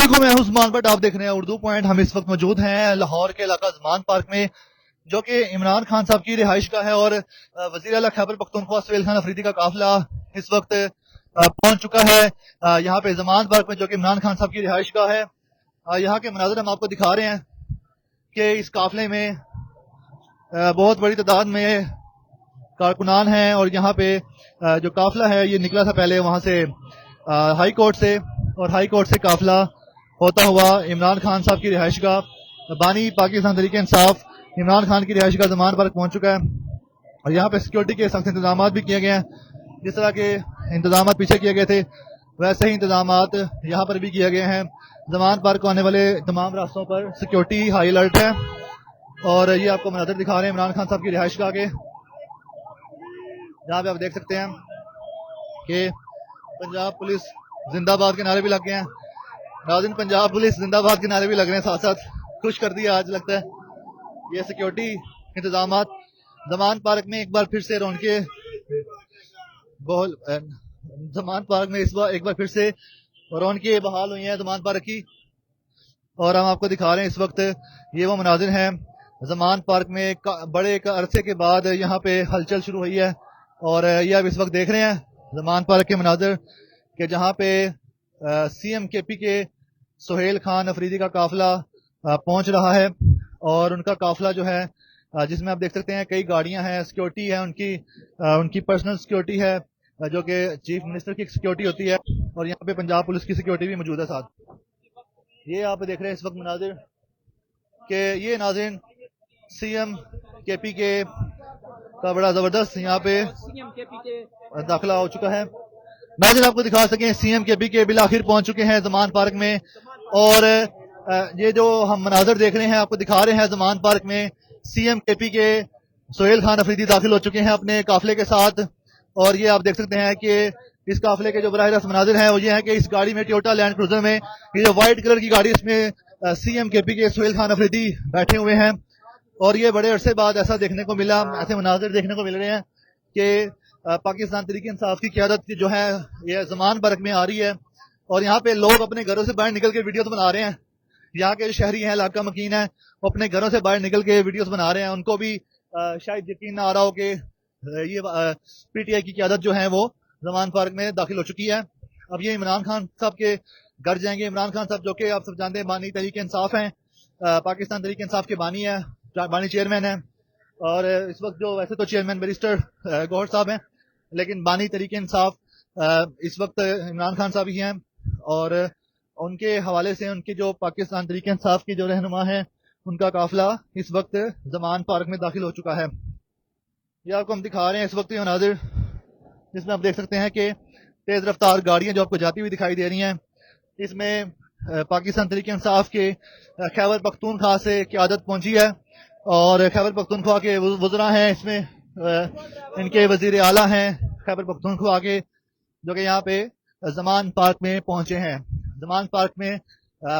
वालेकुम, मैं हूं उस्मान बट आप देख रहे हैं उर्दू पॉइंट। हम इस वक्त मौजूद हैं लाहौर के इलाका ज़मान पार्क में, जो कि इमरान खान साहब की रिहाइश का है। और वज़ीर आला खैबर पख्तूनख्वा सुहेल खान अफरीदी का काफिला इस वक्त पहुंच चुका है यहाँ पे ज़मान पार्क में, जो कि इमरान खान साहब की रिहाइश का है। यहाँ के मनाज़र हम आपको दिखा रहे हैं कि इस काफिले में बहुत बड़ी तादाद में कारकुनान हैं। और यहाँ पे जो काफिला है ये निकला था पहले वहां से हाई कोर्ट से, और हाई कोर्ट से काफिला होता हुआ इमरान खान साहब की रिहाइश का, बानी पाकिस्तान तहरीक इंसाफ इमरान खान की रिहाइश का ज़मान पार्क पहुंच चुका है। और यहाँ पे सिक्योरिटी के सख्त इंतजाम भी किए गए हैं। जिस तरह के इंतजाम पीछे किए गए थे वैसे ही इंतजाम यहाँ पर भी किए गए हैं। ज़मान पार्क को आने वाले तमाम रास्तों पर सिक्योरिटी हाई अलर्ट है। और ये आपको मनाज़र दिखा रहे हैं इमरान खान साहब की रिहाइश का आगे, जहाँ पे आप देख सकते हैं कि पंजाब पुलिस जिंदाबाद के नारे भी लग गए हैं। नाज़रीन, पंजाब पुलिस जिंदाबाद के नारे भी लग रहे हैं, साथ साथ खुश कर दिया आज लगता है ये सिक्योरिटी इंतजाम। ज़मान पार्क में एक बार फिर से रौनकें ज़मान पार्क में इस बार एक बार फिर से रौनकें बहाल हुई हैं ज़मान पार्क की। और हम आपको दिखा रहे हैं इस वक्त ये वो मनाजिर हैं ज़मान पार्क में। बड़े एक अरसे के बाद यहाँ पे हलचल शुरू हुई है। और ये आप इस वक्त देख रहे हैं ज़मान पार्क के मनाजिर कि जहाँ पे CM KP के सुहेल खान अफरीदी का काफिला पहुंच रहा है। और उनका काफिला जो है जिसमें आप देख सकते हैं कई गाड़ियां हैं, सिक्योरिटी है उनकी पर्सनल सिक्योरिटी है, जो कि चीफ मिनिस्टर की सिक्योरिटी होती है। और यहाँ पे पंजाब पुलिस की सिक्योरिटी भी मौजूद है साथ। ये आप देख रहे हैं इस वक्त मनाजिर कि ये नाज़रीन CM KP के का बड़ा जबरदस्त यहाँ पे दाखिला हो चुका है। नाज़रीन आपको दिखा सकें CM KP के बिल आखिर पहुंच चुके हैं ज़मान पार्क में। और ये जो हम मनाजर देख रहे हैं आपको दिखा रहे हैं ज़मान पार्क में CM KP के सुहेल खान अफरीदी दाखिल हो चुके हैं अपने काफिले के साथ। और ये आप देख सकते हैं कि इस काफिले के जो बराह रास्त मनाजिर हैं वो ये है कि इस गाड़ी में टोयोटा लैंड क्रूजर में ये जो व्हाइट कलर की गाड़ी इसमें CM KP के सुहेल खान अफरीदी बैठे हुए हैं। और ये बड़े अरसे बाद ऐसा देखने को मिला, ऐसे मनाजिर देखने को मिल रहे हैं कि पाकिस्तान तहरीक इंसाफ की क़यादत जो है ये ज़मान पार्क में आ रही है। और यहाँ पे लोग अपने घरों से बाहर निकल के वीडियोस बना रहे हैं। यहाँ के जो शहरी हैं, इलाका मकीन है, वो अपने घरों से बाहर निकल के वीडियोस बना रहे हैं। उनको भी शायद यकीन ना आ रहा हो कि ये PTI की क़यादत जो है वो ज़मान पार्क में दाखिल हो चुकी है। अब ये इमरान खान साहब के घर जाएंगे। इमरान खान साहब जो कि आप सब जानते हैं बानी तहरीक इंसाफ हैं, पाकिस्तान तहरीक इंसाफ के बानी है, बानी चेयरमैन है। और इस वक्त जो वैसे तो चेयरमैन बैरिस्टर गौहर साहब हैं, लेकिन बानी तहरीक इंसाफ इस वक्त इमरान खान साहब ही हैं। और उनके हवाले से उनके जो पाकिस्तान तहरीक इंसाफ की जो रहनुमा है उनका काफिला इस वक्त ज़मान पार्क में दाखिल हो चुका है। ये आपको हम दिखा रहे हैं इस वक्त ये मनाजिर, जिसमें आप देख सकते हैं कि तेज रफ्तार गाड़ियां जो आपको जाती हुई दिखाई दे रही हैं। इसमें पाकिस्तान तहरीक इंसाफ के खैबर पख्तूनख्वा से क़यादत पहुंची है। और खैबर पख्तूनख्वा के वज़रा हैं इसमें, इनके वज़ीर आला हैं खैबर पख्तूनख्वा के, जो कि यहाँ पे ज़मान पार्क में पहुंचे हैं। ज़मान पार्क में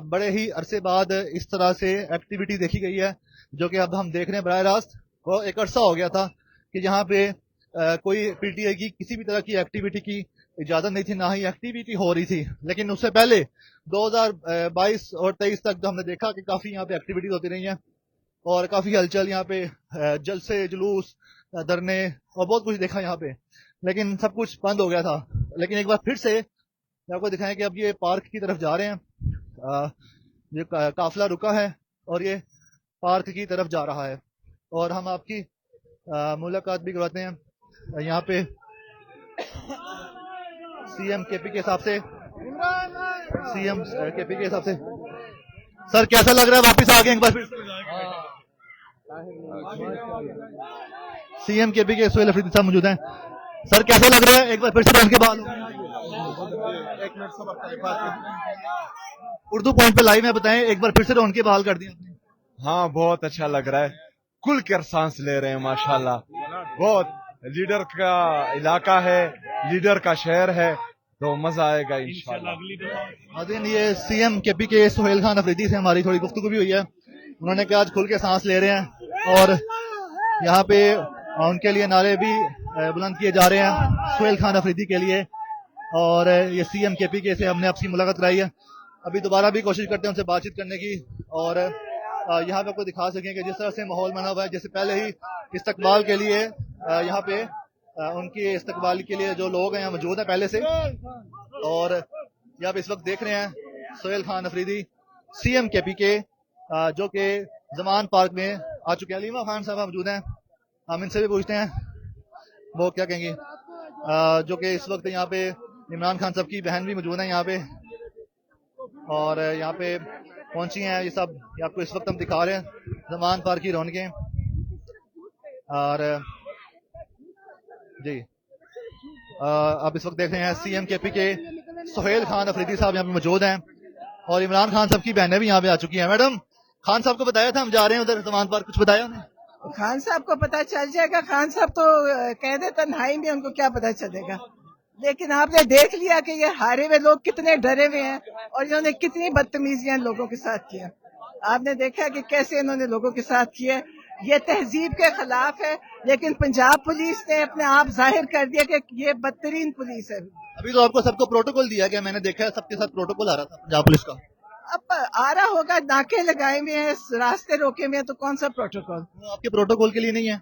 बड़े ही अरसे बाद इस तरह से एक्टिविटी देखी गई है, जो कि अब हम देख रहे हैं बराह रास्त। वो एक अरसा हो गया था कि यहाँ पे कोई PTI की किसी भी तरह की एक्टिविटी की इजाजत नहीं थी, ना ही एक्टिविटी हो रही थी। लेकिन उससे पहले 2022 और 23 तक हमने देखा कि काफी यहाँ पे एक्टिविटीज होती रही हैं और काफी हलचल यहाँ पे, जलसे, जुलूस, धरने और बहुत कुछ देखा यहाँ पे। लेकिन सब कुछ बंद हो गया था। लेकिन एक बार फिर से आपको दिखाएं कि अब ये पार्क की तरफ जा रहे हैं। ये काफिला रुका है और ये पार्क की तरफ जा रहा है। और हम आपकी मुलाकात भी करवाते हैं यहाँ पे CM KP के हिसाब से। CM KP के हिसाब से सर कैसा लग रहा है वापस आ गए एक बार फिर? CM KP के सुहेल अफरीदी साहब मौजूद हैं। सर कैसा लग रहा है एक बार फिर से उनके बाद? उर्दू पॉइंट पे लाइव में बताएं, एक बार फिर से उनके बहाल कर दिया। हाँ, बहुत अच्छा लग रहा है, खुल कर सांस ले रहे हैं माशाल्लाह। बहुत लीडर का इलाका है, लीडर का शहर है, तो मजा आएगा इंशाल्लाह। ये CM KP के सुहेल खान अफरीदी से हमारी थोड़ी गुफ्तगू भी हुई है। उन्होंने कहा आज खुल के सांस ले रहे हैं और यहाँ पे उनके लिए नारे भी बुलंद किए जा रहे हैं सुहेल खान अफरीदी के लिए। और ये CM KP के से हमने आपसी मुलाकात कराई है। ابھی دوبارہ بھی کوشش کرتے ہیں ان سے بات چیت کرنے کی اور یہاں پہ آپ کو دکھا سکیں کہ جس طرح سے ماحول بنا ہوا ہے جیسے پہلے ہی استقبال کے لیے یہاں پہ ان کی استقبال کے لیے جو لوگ ہیں یہاں موجود ہیں پہلے سے. اور یہاں پہ اس وقت دیکھ رہے ہیں سہیل خان افریدی سی ایم کے پی کے جو کہ زمان پارک میں آ چکے ہیں. علیمہ خان صاحب موجود ہیں, ہم ان سے بھی پوچھتے ہیں وہ کیا کہیں گے, جو کہ اس وقت یہاں پہ عمران خان صاحب کی بہن بھی موجود ہیں یہاں پہ اور یہاں پہ پہنچی ہیں. یہ سب یہ آپ کو اس وقت ہم دکھا رہے ہیں زمان پارک کی رونقیں. اور جی آپ اس وقت دیکھ رہے ہیں سی ایم کے پی کے سہیل خان افریدی صاحب یہاں پہ موجود ہیں اور عمران خان صاحب کی بہنیں بھی یہاں پہ آ چکی ہیں. میڈم, خان صاحب کو بتایا تھا ہم جا رہے ہیں ادھر زمان پارک, کچھ بتایا انہیں؟ خان صاحب کو پتا چل جائے گا, خان صاحب تو قید تنہائی میں, ان کو کیا پتا چلے گا. لیکن آپ نے دیکھ لیا کہ یہ ہارے ہوئے لوگ کتنے ڈرے ہوئے ہیں اور انہوں نے کتنی بدتمیزیاں لوگوں کے ساتھ کی. آپ نے دیکھا کہ کیسے انہوں نے لوگوں کے ساتھ کیے. یہ تہذیب کے خلاف ہے, لیکن پنجاب پولیس نے اپنے آپ ظاہر کر دیا کہ یہ بدترین پولیس ہے. ابھی تو آپ کو سب کو پروٹوکول دیا گیا, میں نے دیکھا ہے سب کے ساتھ پروٹوکول آ رہا تھا پنجاب پولیس کا. اب آ رہا ہوگا, ناکے لگائے ہوئے ہیں, راستے روکے ہوئے ہیں, تو کون سا پروٹوکول؟ آپ کے پروٹوکول کے لیے نہیں ہے؟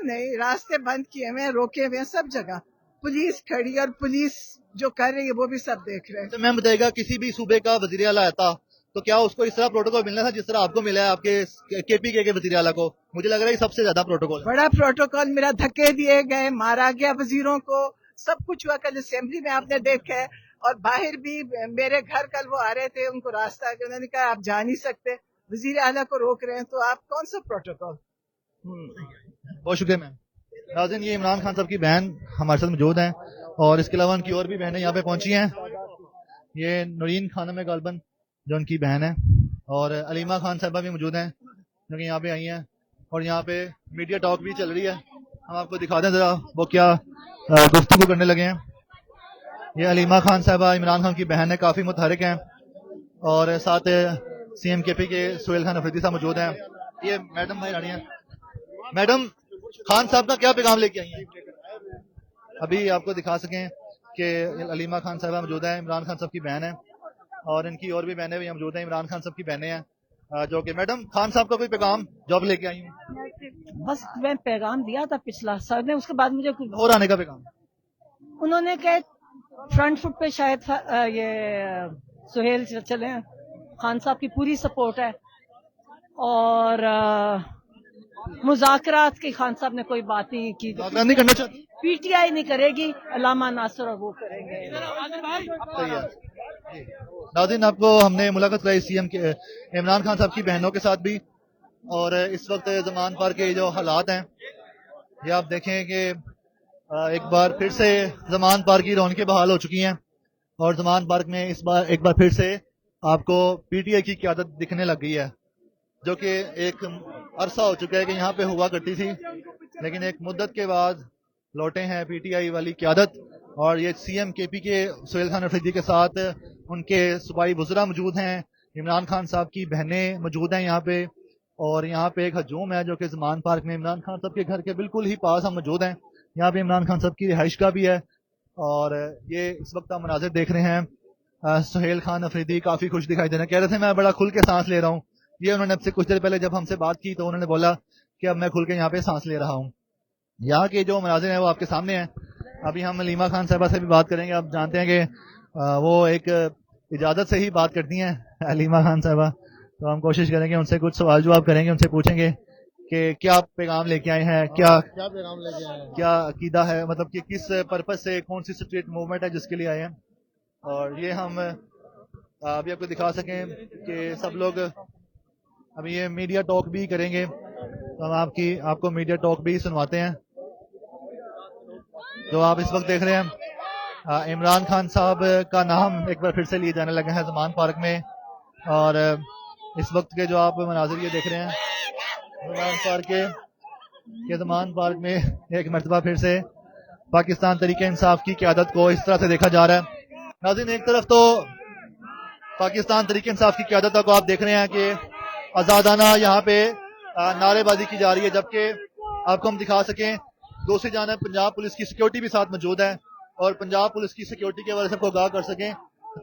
نہیں, راستے بند کیے ہوئے ہیں, روکے ہوئے ہیں, سب جگہ پولیس کھڑی, اور پولیس جو کر رہی ہے وہ بھی سب دیکھ رہے ہیں. تو میم بتائے گا, کسی بھی صوبے کا وزیر اعلیٰ آتا تو کیا اس کو اس طرح پروٹوکول ملنا تھا جس طرح آپ کو ملا ہے آپ کے پی کے وزیر اعلیٰ کو؟ مجھے لگ رہا ہے کہ سب سے زیادہ پروٹوکول ہے. بڑا پروٹوکول میرا, دھکے دیے گئے, مارا گیا وزیروں کو, سب کچھ ہوا. کل اسمبلی میں آپ نے دیکھا ہے, اور باہر بھی میرے گھر کل وہ آ رہے تھے, ان کو راستہ انہوں نے کہا آپ جا نہیں سکتے, وزیر اعلیٰ کو روک رہے ہیں, تو آپ کون سا پروٹوکول؟ بہت شکریہ میم. ناظرین, یہ عمران خان صاحب کی بہن ہمارے ساتھ موجود ہیں اور اس کے علاوہ ان کی اور بھی بہنیں یہاں پہ پہنچی ہیں. یہ نورین خانم غالباً جو ان کی بہن ہے, اور علیمہ خان صاحبہ بھی موجود ہیں جو کہ یہاں پہ آئی ہیں, اور یہاں پہ میڈیا ٹاک بھی چل رہی ہے. ہم آپ کو دکھا دیں ذرا وہ کیا گفتگو کرنے لگے ہیں. یہ علیمہ خان صاحبہ عمران خان کی بہن ہے, کافی متحرک ہیں, اور ساتھ سی ایم کے پی کے سہیل خان افریدی صاحب موجود ہیں. یہ میڈم بھائی راڑی ہیں. میڈم, خان صاحب کا کیا پیغام لے کے آئی ہیں؟ ابھی آپ کو دکھا سکیں کہ علیمہ خان صاحبہ موجود ہیں, عمران خان صاحب کی بہن ہے, اور ان کی اور بھی بہنیں بھی موجود ہیں, عمران خان صاحب کی بہنیں ہیں, جو کہ میڈم خان صاحب کا کوئی پیغام جاب لے کے آئی ہیں؟ بس میں پیغام دیا تھا پچھلا سال میں, اس کے بعد مجھے اور آنے کا پیغام انہوں نے کہ فرنٹ فٹ پہ شاید یہ سہیل چلے, خان صاحب کی پوری سپورٹ ہے, اور مذاکرات کی خان صاحب نے کوئی بات نہیں کی. نہیں کرنا چاہتی, پی ٹی آئی نہیں کرے گی, علامہ ناصر اور وہ کریں گے. صحیح ہے. ناظرین, آپ کو ہم نے ملاقات کرائی سی ایم کے عمران خان صاحب کی بہنوں کے ساتھ بھی, اور اس وقت زمان پارک کے جو حالات ہیں یہ آپ دیکھیں کہ ایک بار پھر سے زمان پارک کی رونقیں بحال ہو چکی ہیں, اور زمان پارک میں اس بار ایک بار پھر سے آپ کو پی ٹی آئی کی قیادت دکھنے لگ گئی ہے, جو کہ ایک عرصہ ہو چکا ہے کہ یہاں پہ ہوا کرتی تھی, لیکن ایک مدت کے بعد لوٹے ہیں پی ٹی آئی والی قیادت. اور یہ سی ایم کے پی کے سہیل خان افریدی کے ساتھ ان کے صوبائی وزراء موجود ہیں, عمران خان صاحب کی بہنیں موجود ہیں یہاں پہ, اور یہاں پہ ایک ہجوم ہے جو کہ زمان پارک میں عمران خان صاحب کے گھر کے بالکل ہی پاس ہم موجود ہیں. یہاں پہ عمران خان صاحب کی رہائش گاہ بھی ہے, اور یہ اس وقت ہم مناظر دیکھ رہے ہیں. سہیل خان افریدی کافی خوش دکھائی دے رہے ہیں, کہہ رہے تھے میں بڑا کھل کے سانس لے رہا ہوں. یہ انہوں نے اب سے کچھ دیر پہلے جب ہم سے بات کی تو انہوں نے بولا کہ اب میں کھل کے یہاں پہ سانس لے رہا ہوں. یہاں کے جو مناظر ہیں وہ آپ کے سامنے ہیں. ابھی ہم علیمہ خان صاحبہ سے بھی بات کریں گے. آپ جانتے ہیں کہ وہ ایک اجازت سے ہی بات کرتی ہیں علیمہ خان صاحبہ, تو ہم کوشش کریں گے ان سے کچھ سوال جواب کریں گے, ان سے پوچھیں گے کہ کیا پیغام لے کے آئے ہیں, کیا پیغام لے کے آئے ہیں, کیا عقیدہ ہے, مطلب کہ کس پرپز سے, کون سی اسٹریٹ موومنٹ ہے جس کے لیے آئے ہیں. اور یہ ہم ابھی آپ کو دکھا سکیں کہ سب لوگ ابھی یہ میڈیا ٹاک بھی کریں گے, تو ہم آپ کو میڈیا ٹاک بھی سنواتے ہیں. جو آپ اس وقت دیکھ رہے ہیں عمران خان صاحب کا نام ایک بار پھر سے لیے جانے لگا ہے زمان پارک میں, اور اس وقت کے جو آپ مناظر یہ دیکھ رہے ہیں زمان پارک کے زمان پارک میں ایک مرتبہ پھر سے پاکستان تحریک انصاف کی قیادت کو اس طرح سے دیکھا جا رہا ہے. ناظرین, ایک طرف تو پاکستان تحریک انصاف کی قیادت کو آپ دیکھ رہے ہیں کہ آزادانہ یہاں پہ نعرے بازی کی جا رہی ہے, جبکہ آپ کو ہم دکھا سکیں دوسری جانب پنجاب پولیس کی سیکیورٹی بھی ساتھ موجود ہے, اور پنجاب پولیس کی سیکیورٹی کے بارے سے کو آگاہ کر سکیں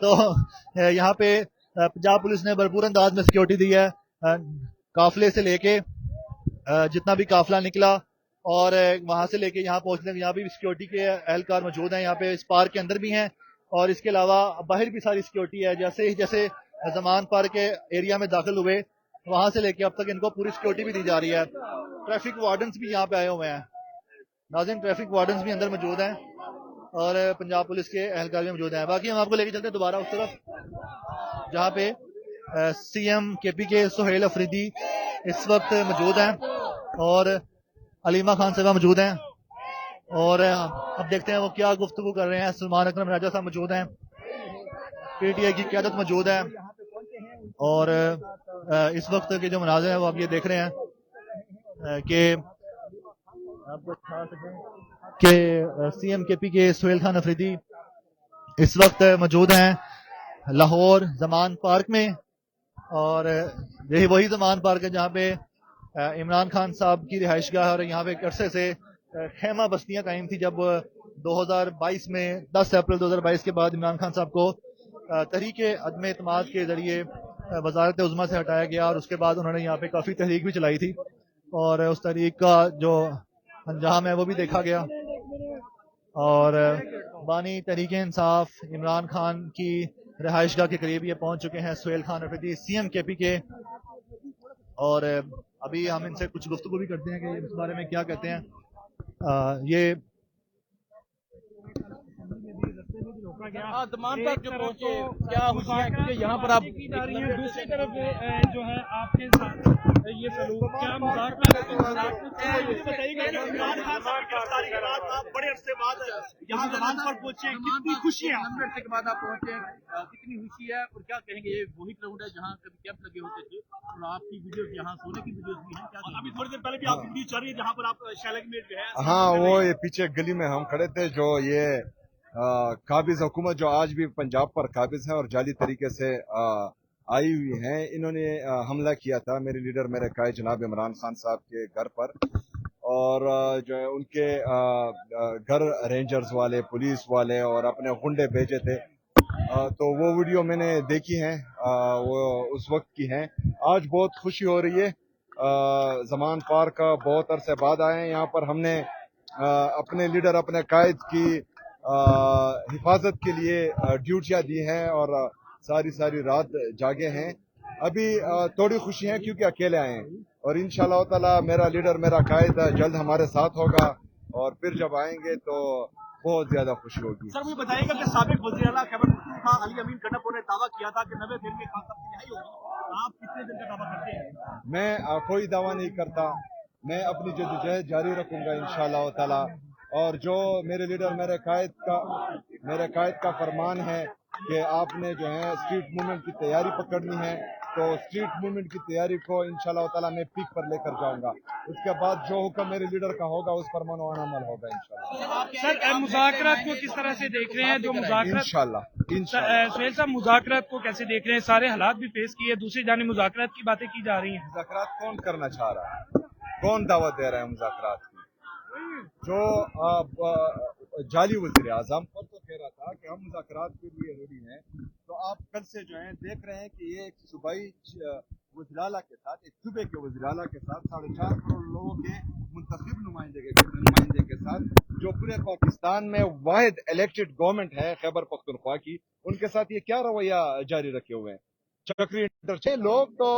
تو یہاں پہ पंजाब पुलिस ने भरपूर अंदाज में सिक्योरिटी दी है, काफिले से लेके जितना भी काफिला निकला और वहां से लेके यहाँ पहुंचने, यहाँ भी सिक्योरिटी के एहलकार मौजूद हैं, यहाँ पे इस पार्क के अंदर भी हैं और इसके अलावा बाहर भी सारी सिक्योरिटी है। जैसे ही जैसे जमान पार्क के एरिया में दाखिल हुए वहां से लेके अब तक इनको पूरी सिक्योरिटी भी दी जा रही है। ट्रैफिक वार्डन्स भी यहाँ पे आए हुए हैं, नाज़रीन ट्रैफिक वार्डन्स भी अंदर मौजूद हैं और पंजाब पुलिस के एहलकार भी मौजूद हैं। बाकी हम आपको लेके चलते हैं दोबारा उस तरफ जहाँ पे सीएम केपी के सुहेल अफरीदी इस वक्त मौजूद हैं और अलीमा खान साहब मौजूद हैं और अब देखते हैं वो क्या गुफ्तगू कर रहे हैं। सलमान अकरम राजा साहब मौजूद हैं, पीटीआई की क़यादत मौजूद है और इस वक्त के जो मनाज़िर हैं वो आप ये देख रहे हैं कि सीएम केपी के सुहेल खान अफरीदी इस वक्त मौजूद हैं लाहौर जमान पार्क में और यही वही जमान पार्क है जहाँ पे इमरान खान साहब की रिहाइशगाह और यहाँ पे एक अरसे से खेमा बस्तियां कायम थी। जब 2022 में 10 अप्रैल 2022 के बाद इमरान खान साहब को तहरीक अदम एतमाद के जरिए वजारत उज़्मा से हटाया गया और उसके बाद उन्होंने यहाँ पे काफ़ी तहरीक भी चलाई थी और उस तहरीक का जो अंजाम है वो भी देखा गया और बानी तहरीक इंसाफ इमरान खान की रिहाइशगाह के करीब ये पहुंच चुके हैं सुहेल खान अफरीदी सीएम केपी के और अभी हम इनसे कुछ गुफ्तगू भी करते हैं कि इस बारे में क्या कहते हैं। ये दमान पर जो पहुंचे क्या खुशियां क्योंकि यहाँ पर आप की जा रही है, दूसरी तरफ जो है आपके साथ ये सलूक क्या मजाक बताइएगा कि इमरान खान साहब की गिरफ्तारी के बाद आप बड़े अरसे बाद यहाँ दमान पर पहुंचे, कितनी खुशियां लंबे अरसे के बाद आप पहुंचे, कितनी खुशी है और क्या कहेंगे। ये वही ग्राउंड है जहाँ कभी कैंप लगे होते थे और आपकी वीडियोस यहाँ सोने की वीडियोस भी हैं, क्या अभी थोड़ी देर पहले भी आपकी वीडियो चल रही है जहाँ पर आप शैलग में जो है। हाँ, वो ये पीछे गली में हम खड़े थे जो ये काबिज हुकूमत जो आज भी पंजाब पर काबिज है और जाली तरीके से आई हुई हैं, इन्होंने हमला किया था मेरे लीडर मेरे कायद जनाब इमरान खान साहब के घर पर और जो है उनके घर रेंजर्स वाले पुलिस वाले और अपने गुंडे भेजे थे। तो वो वीडियो मैंने देखी है, वो उस वक्त की हैं। आज बहुत खुशी हो रही है, जमान पार्क का बहुत अरसे बाद आए हैं यहाँ पर। हमने अपने लीडर अपने कायद की हिफाजत के लिए ड्यूटियां दी हैं और सारी रात जागे हैं। अभी थोड़ी खुशी है क्योंकि अकेले आए हैं और इंशाल्लाह ताला मेरा लीडर मेरा कायद जल्द हमारे साथ होगा और फिर जब आएंगे तो बहुत ज्यादा खुशी होगी। सर मुझे बताइएगा कि साबिक वज़ीर आला खैबर पख्तूनख्वा अली अमीन गंडापुर ने दावा किया था कि 90 दिन में खान साहब की रिहाई होगी, आप कितने दिन का दावा करते हैं। मैं कोई दावा नहीं करता, मैं अपनी जद्दोजहद जारी रखूंगा इंशाल्लाह ताला और जो मेरे लीडर मेरे कायद का फरमान है कि आपने जो है स्ट्रीट मूवमेंट की तैयारी पकड़नी है तो स्ट्रीट मूवमेंट की तैयारी को इंशाल्लाह ताला मैं पीक पर लेकर जाऊंगा। उसके बाद जो हुक्म मेरे लीडर का होगा उस पर मनवाना अमल होगा इंशाल्लाह। सर मुज़ाकरात को किस तरह से देख रहे हैं, जो मुज़ाकरात इंशाल्लाह सुहेल साहब मुज़ाकरात को कैसे देख रहे हैं, सारे हालात भी पेश किए, दूसरी जानिब मुज़ाकरात की बातें की जा रही हैं। मुज़ाकरात कौन करना चाह रहा है, कौन दावत दे रहा है मुज़ाकरात की। जो जाली वज़ीर आज़म और तो कह रहा था कि हम मुज़ाकरात के लिए रेडी हैं, तो आप कल से जो है देख रहे हैं कि ये एक सूबाई वज़ीर-ए-आला के साथ, एक सूबे के वज़ीर-ए-आला के साथ 4.5 करोड़ लोगों के मुंतखब नुमाइंदे के साथ जो पूरे पाकिस्तान में वाहिद इलेक्टेड गवर्नमेंट है खैबर पख्तूनख्वा की, उनके साथ ये क्या रवैया जारी रखे हुए हैं। चक्री लोग तो